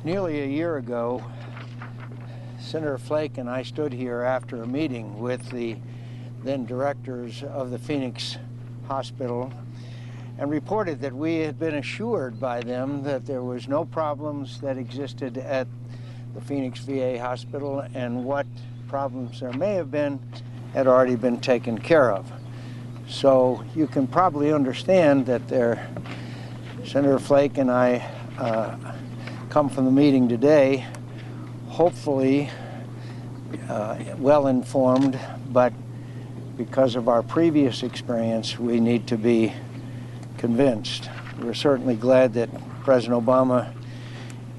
Nearly a year ago, Senator Flake and I stood here after a meeting with the then directors of the Phoenix Hospital and reported that we had been assured by them that there was no problems that existed at the Phoenix VA hospital, and what problems there may have been had already been taken care of. So you can probably understand that Senator Flake and I come from the meeting today, hopefully well-informed, but because of our previous experience, we need to be convinced. We're certainly glad that President Obama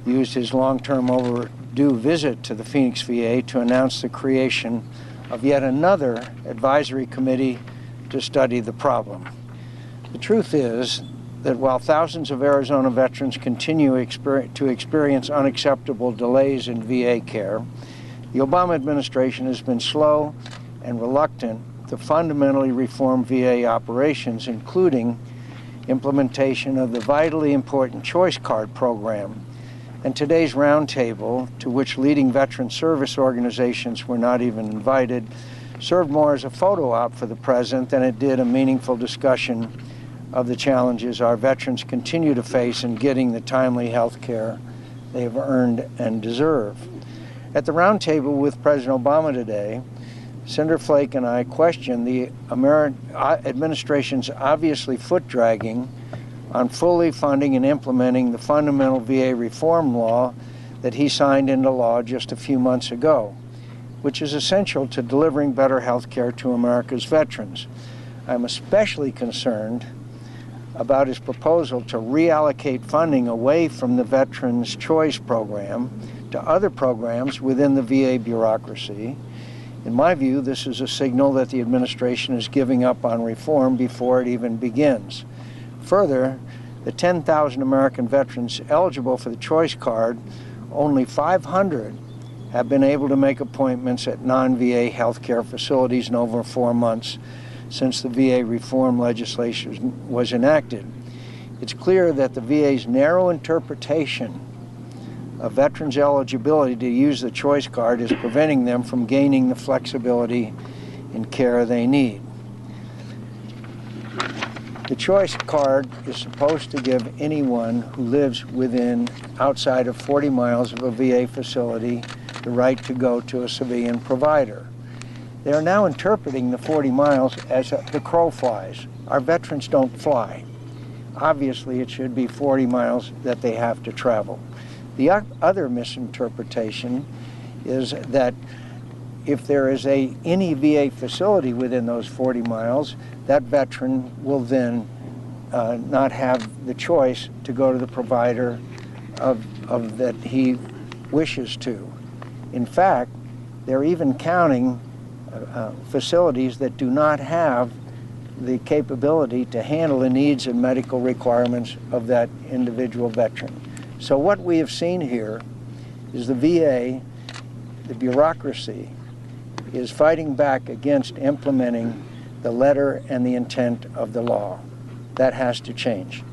used his long-term overdue visit to the Phoenix VA to announce the creation of yet another advisory committee to study the problem. The truth is that while thousands of Arizona veterans continue to experience unacceptable delays in VA care, the Obama administration has been slow and reluctant to fundamentally reform VA operations, including implementation of the vitally important Choice Card program. And today's roundtable, to which leading veteran service organizations were not even invited, served more as a photo op for the president than it did a meaningful discussion of the challenges our veterans continue to face in getting the timely health care they have earned and deserve. At the roundtable with President Obama today, Senator Flake and I questioned the administration's obviously foot-dragging on fully funding and implementing the fundamental VA reform law that he signed into law just a few months ago, which is essential to delivering better health care to America's veterans. I'm especially concerned about his proposal to reallocate funding away from the Veterans Choice Program to other programs within the VA bureaucracy. In my view, this is a signal that the administration is giving up on reform before it even begins. Further, the 10,000 American veterans eligible for the Choice Card, only 500 have been able to make appointments at non-VA healthcare facilities in over 4 months since the VA reform legislation was enacted. It's clear that the VA's narrow interpretation of veterans' eligibility to use the Choice Card is preventing them from gaining the flexibility in care they need. The Choice Card is supposed to give anyone who lives outside of 40 miles of a VA facility the right to go to a civilian provider. They are now interpreting the 40 miles as the crow flies. Our veterans don't fly. Obviously, it should be 40 miles that they have to travel. The other misinterpretation is that if there is any VA facility within those 40 miles, that veteran will then not have the choice to go to the provider of that he wishes to. In fact, they're even counting facilities that do not have the capability to handle the needs and medical requirements of that individual veteran. So what we have seen here is the VA, the bureaucracy, is fighting back against implementing the letter and the intent of the law. That has to change.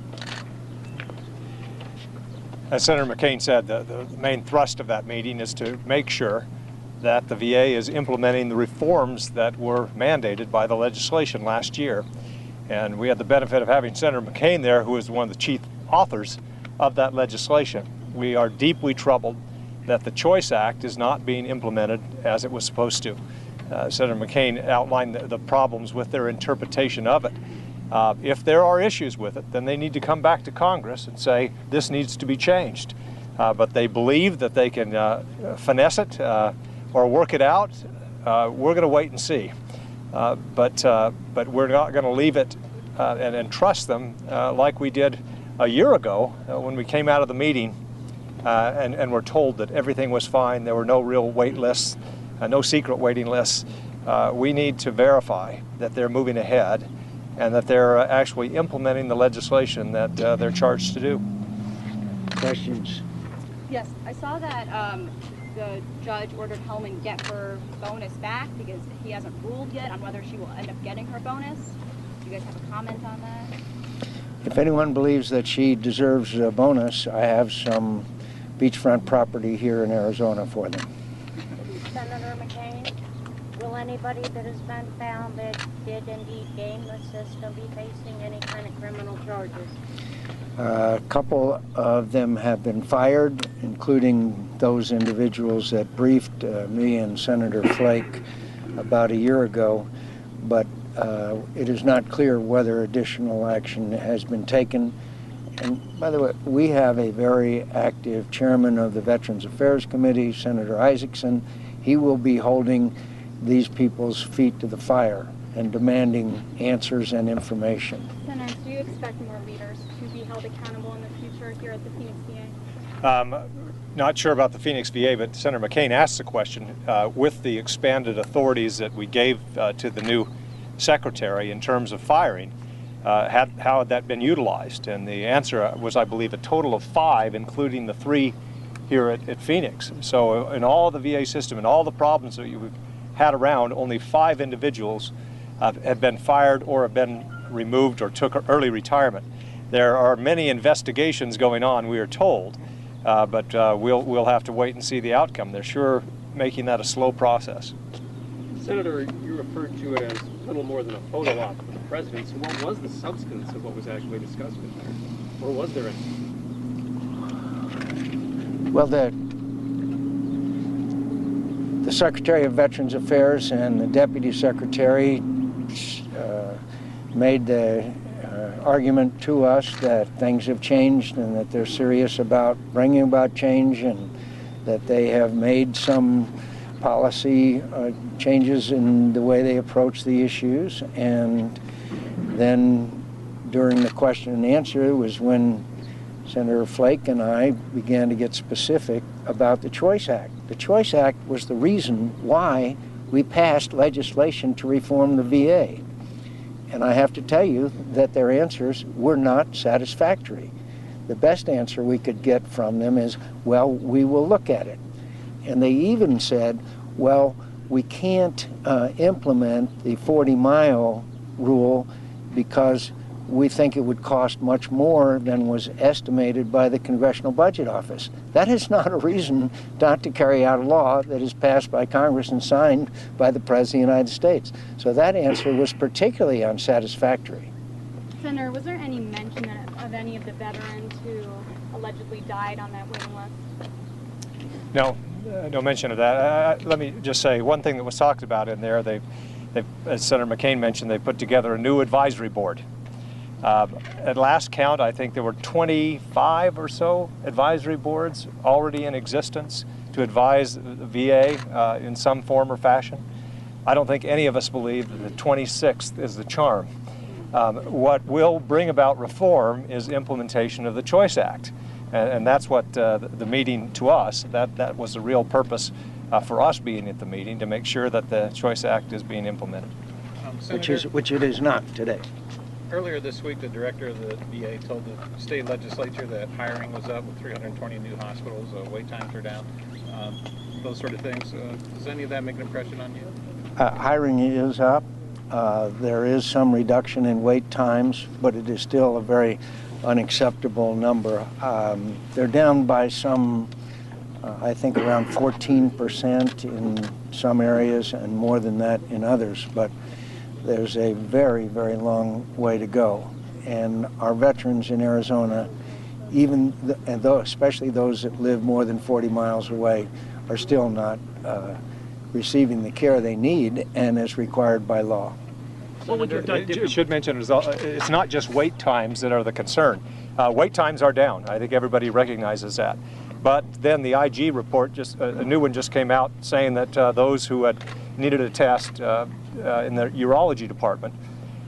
As Senator McCain said, the main thrust of that meeting is to make sure that the VA is implementing the reforms that were mandated by the legislation last year. And we had the benefit of having Senator McCain there, who is one of the chief authors of that legislation. We are deeply troubled that the Choice Act is not being implemented as it was supposed to. Senator McCain outlined the problems with their interpretation of it. If there are issues with it, then they need to come back to Congress and say this needs to be changed. But they believe that they can finesse it or work it out. We're going to wait and see. But we're not going to leave it and trust them like we did a year ago when we came out of the meeting and were told that everything was fine. There were no real wait lists, no secret waiting lists. We need to verify that they're moving ahead and that they're actually implementing the legislation that they're charged to do. Questions? Yes, I saw that the judge ordered Hellman get her bonus back because he hasn't ruled yet on whether she will end up getting her bonus. Do you guys have a comment on that? If anyone believes that she deserves a bonus, I have some beachfront property here in Arizona for them. Senator McCain, will anybody that has been found that did indeed game the system be facing any kind of criminal charges? A couple of them have been fired, including those individuals that briefed me and Senator Flake about a year ago, but it is not clear whether additional action has been taken. And by the way, we have a very active chairman of the Veterans Affairs Committee, Senator Isaacson. He will be holding these people's feet to the fire and demanding answers and information. Senator, do you expect more leaders to be held accountable in the future here at the Phoenix VA? Not sure about the Phoenix VA, but Senator McCain asked the question with the expanded authorities that we gave to the new secretary in terms of firing, how had that been utilized? And the answer was, I believe, a total of 5, including the 3 here at Phoenix. So in all the VA system and all the problems that you've had around, only 5 individuals have been fired or have been removed or took early retirement. There are many investigations going on, we are told, but we'll have to wait and see the outcome. They're sure making that a slow process. Senator, you referred to it as little more than a photo op of the president. So what was the substance of what was actually discussed in there? Or was there any? Well, the Secretary of Veterans Affairs and the Deputy Secretary made the argument to us that things have changed and that they're serious about bringing about change, and that they have made some policy changes in the way they approach the issues. And then during the question and answer was when Senator Flake and I began to get specific about the Choice Act. The Choice Act was the reason why we passed legislation to reform the VA. And I have to tell you that their answers were not satisfactory. The best answer we could get from them is, well, we will look at it. And they even said, well, we can't implement the 40-mile rule because we think it would cost much more than was estimated by the Congressional Budget Office. That is not a reason not to carry out a law that is passed by Congress and signed by the President of the United States. So that answer was particularly unsatisfactory. Senator, was there any mention of any of the veterans who allegedly died on that waiting list? No, no mention of that. Let me just say one thing that was talked about in there. They've, as Senator McCain mentioned, they put together a new advisory board. At last count, I think there were 25 or so advisory boards already in existence to advise the VA in some form or fashion. I don't think any of us believe that the 26th is the charm. What will bring about reform is implementation of the Choice Act. And that's what the meeting to us, that was the real purpose for us being at the meeting, to make sure that the Choice Act is being implemented. Which it is not today. Earlier this week, the director of the VA told the state legislature that hiring was up with 320 new hospitals, wait times are down, those sort of things. Does any of that make an impression on you? Hiring is up. There is some reduction in wait times, but it is still a very unacceptable number. They're down by some, I think around 14% in some areas and more than that in others, but there's a very, very long way to go. And our veterans in Arizona, especially those that live more than 40 miles away, are still not receiving the care they need and is required by law. What would you should mention is it's not just wait times that are the concern. Wait times are down. I think everybody recognizes that. But then the IG report, a new one just came out saying that those who had needed a test in the urology department,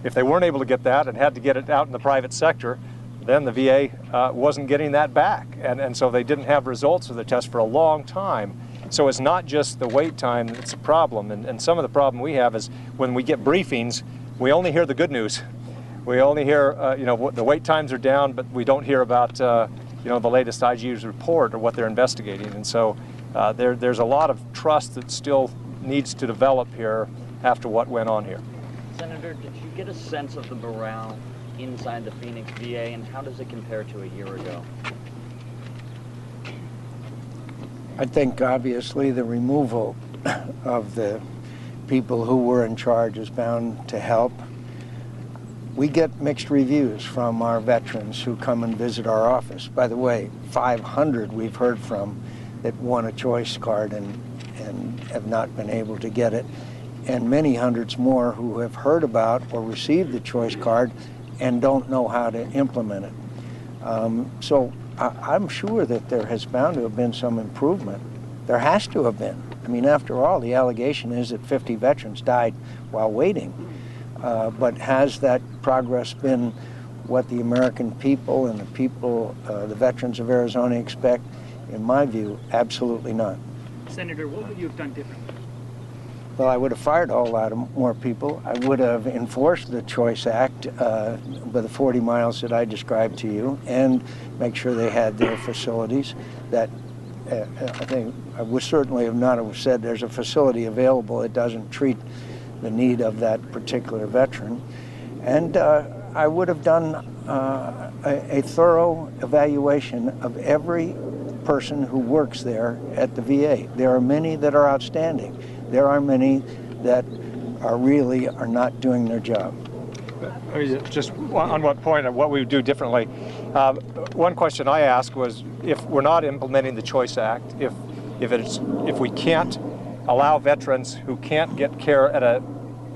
if they weren't able to get that and had to get it out in the private sector, then the VA wasn't getting that back. And so they didn't have results of the test for a long time. So it's not just the wait time that's a problem. And some of the problem we have is when we get briefings, we only hear the good news. We only hear, the wait times are down, but we don't hear about, the latest IG's report or what they're investigating. And so there's a lot of trust that still needs to develop here after what went on here. Senator, did you get a sense of the morale inside the Phoenix VA, and how does it compare to a year ago? I think obviously the removal of the people who were in charge is bound to help. We get mixed reviews from our veterans who come and visit our office. By the way, 500 we've heard from that want a choice card and have not been able to get it, and many hundreds more who have heard about or received the choice card and don't know how to implement it. So I'm sure that there has bound to have been some improvement. There has to have been. I mean, after all, the allegation is that 50 veterans died while waiting. But has that progress been what the American people and the people, the veterans of Arizona expect? In my view, absolutely not. Senator, what would you have done differently? Well, I would have fired a whole lot of more people. I would have enforced the Choice Act with the 40 miles that I described to you, and make sure they had their facilities. That I think I would certainly have not have said there's a facility available that doesn't treat the need of that particular veteran. And I would have done a thorough evaluation of every person who works there at the VA. There are many that are outstanding. There are many that are not doing their job. Just on what point of what we would do differently. One question I asked was, if we're not implementing the Choice Act, if we can't allow veterans who can't get care at a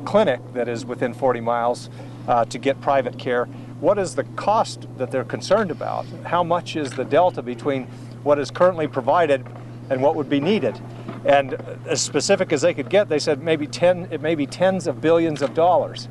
clinic that is within 40 miles to get private care, what is the cost that they're concerned about? How much is the delta between what is currently provided and what would be needed? And as specific as they could get, they said it may be tens of billions of dollars.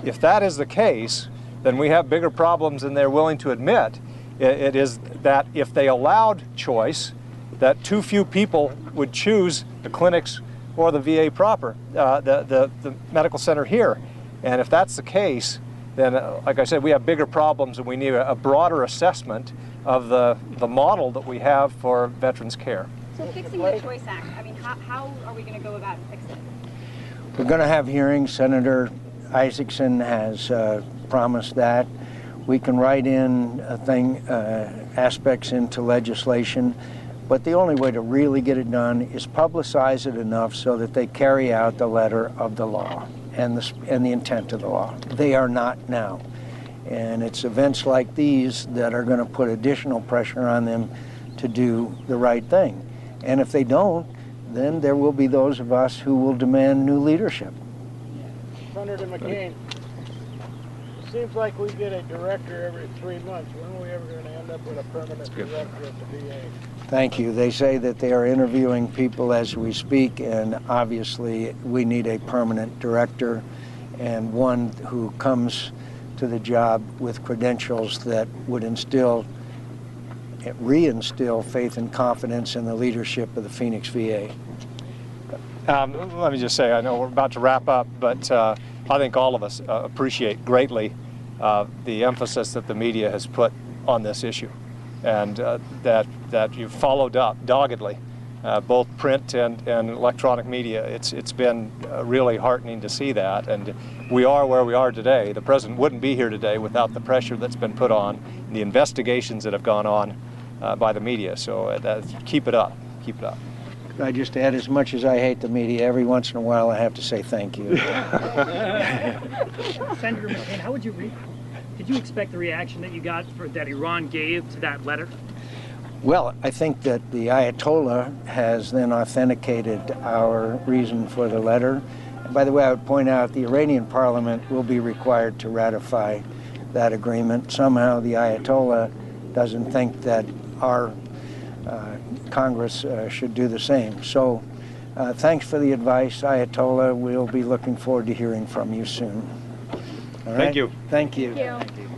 If that is the case, then we have bigger problems than they're willing to admit. It is that if they allowed choice, that too few people would choose the clinics or the VA proper, the medical center here. And if that's the case, then like I said, we have bigger problems, and we need a broader assessment of the model that we have for veterans care. So fixing the Choice Act, I mean, how are we going to go about fixing it? We're going to have hearings. Senator Isaacson has promised that. We can write in aspects into legislation, but the only way to really get it done is publicize it enough so that they carry out the letter of the law and the intent of the law. They are not now. And it's events like these that are going to put additional pressure on them to do the right thing. And if they don't, then there will be those of us who will demand new leadership. Senator McCain, it seems like we get a director every 3 months. When are we ever going to end up with a permanent director at the VA? Thank you. They say that they are interviewing people as we speak, and obviously we need a permanent director and one who comes to the job with credentials that would reinstill faith and confidence in the leadership of the Phoenix VA. Let me just say, I know we're about to wrap up, but I think all of us appreciate greatly the emphasis that the media has put on this issue, and that you've followed up doggedly, both print and electronic media. It's been really heartening to see that, and we are where we are today. The president wouldn't be here today without the pressure that's been put on, the investigations that have gone on by the media. So keep it up. Keep it up. I just add, as much as I hate the media, every once in a while I have to say thank you. Senator McCain, did you expect the reaction that you got that Iran gave to that letter? Well, I think that the Ayatollah has then authenticated our reason for the letter. And by the way, I would point out the Iranian parliament will be required to ratify that agreement. Somehow the Ayatollah doesn't think that our Congress should do the same. So thanks for the advice, Ayatollah. We'll be looking forward to hearing from you soon. All right? Thank you. Thank you. Thank you.